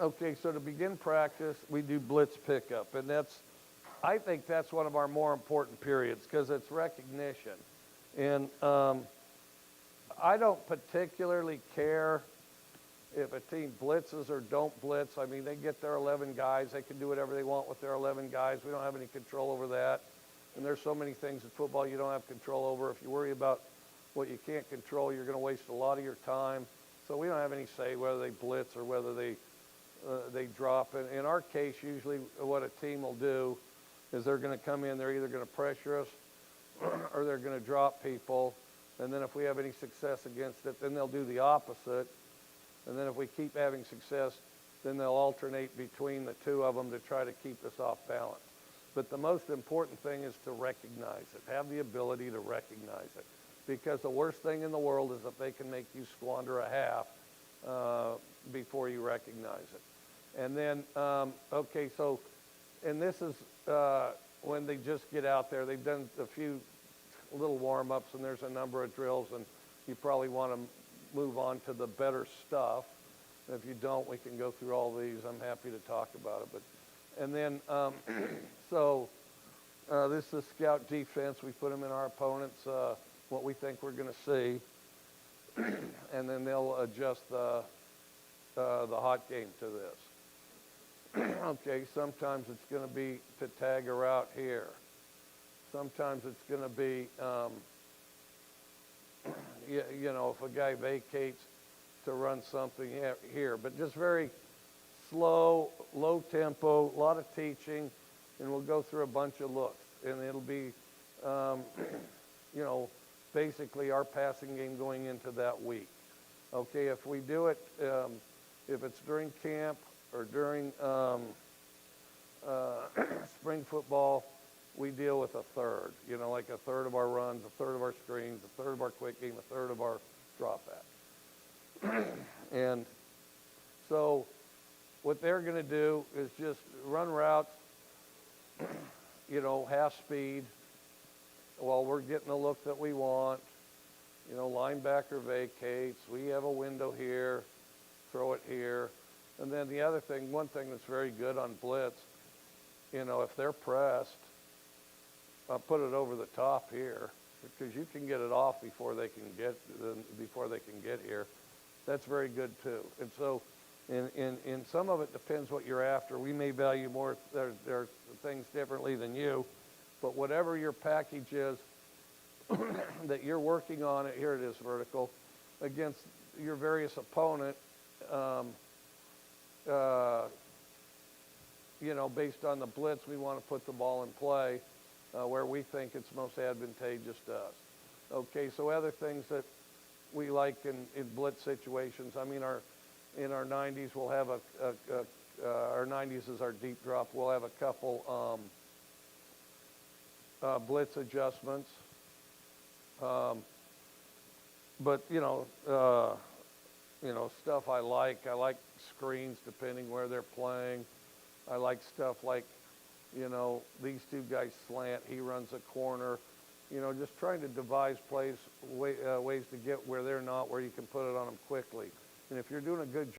Okay, so to begin practice, we do blitz pickup, and I think that's one of our more important periods because it's recognition. And I don't particularly care if a team blitzes or don't blitz. I mean, they get their 11 guys. They can do whatever they want with their 11 guys. We don't have any control over that. And there's so many things in football you don't have control over. If you worry about what you can't control, you're going to waste a lot of your time. So we don't have any say whether they blitz or whether they drop. In our case, usually what a team will do is they're going to come in, they're either going to pressure us or they're going to drop people. And then if we have any success against it, then they'll do the opposite. And then if we keep having success, then they'll alternate between the two of them to try to keep us off balance. But the most important thing is to recognize it, have the ability to recognize it. Because the worst thing in the world is if they can make you squander a half before you recognize it. And then, okay, so, and this is when they just get out there. They've done a few little warm-ups, and there's a number of drills, and you probably want to move on to the better stuff. And if you don't, we can go through all these. I'm happy to talk about it. And then, so this is scout defense. We put them in our opponents, what we think we're going to see. And then they'll adjust the hot game to this. Okay, sometimes it's going to be to tag a route here. Sometimes it's going to be, you know, if a guy vacates to run something here. But just very slow, low tempo, a lot of teaching, and we'll go through a bunch of looks. And it'll be, you know, basically our passing game going into that week. Okay, if we do it, if it's during camp or during spring football, we deal with a third, you know, like a third of our runs, a third of our screens, a third of our quick game, a third of our drop back. And so what they're going to do is just run routes, you know, half speed while we're getting the look that we want. You know, linebacker vacates. We have a window here, throw it here. And then the other thing, one thing that's very good on blitz, you know, if they're pressed, I'll put it over the top here because you can get it off before they can get here. That's very good too. And so in some of it depends what you're after. We may value more, there are things differently than you, but whatever your package is that you're working on it, here it is vertical, against your various opponent, you know, based on the blitz, we want to put the ball in play where we think it's most advantageous to us. Okay, so other things that we like in blitz situations, I mean, in our 90s, we'll have our 90s is our deep drop. We'll have a couple blitz adjustments. But, you know, stuff I like screens depending where they're playing. I like stuff like, you know, these two guys slant, he runs a corner. You know, just trying to devise ways to get where they're not, where you can put it on them quickly. And if you're doing a good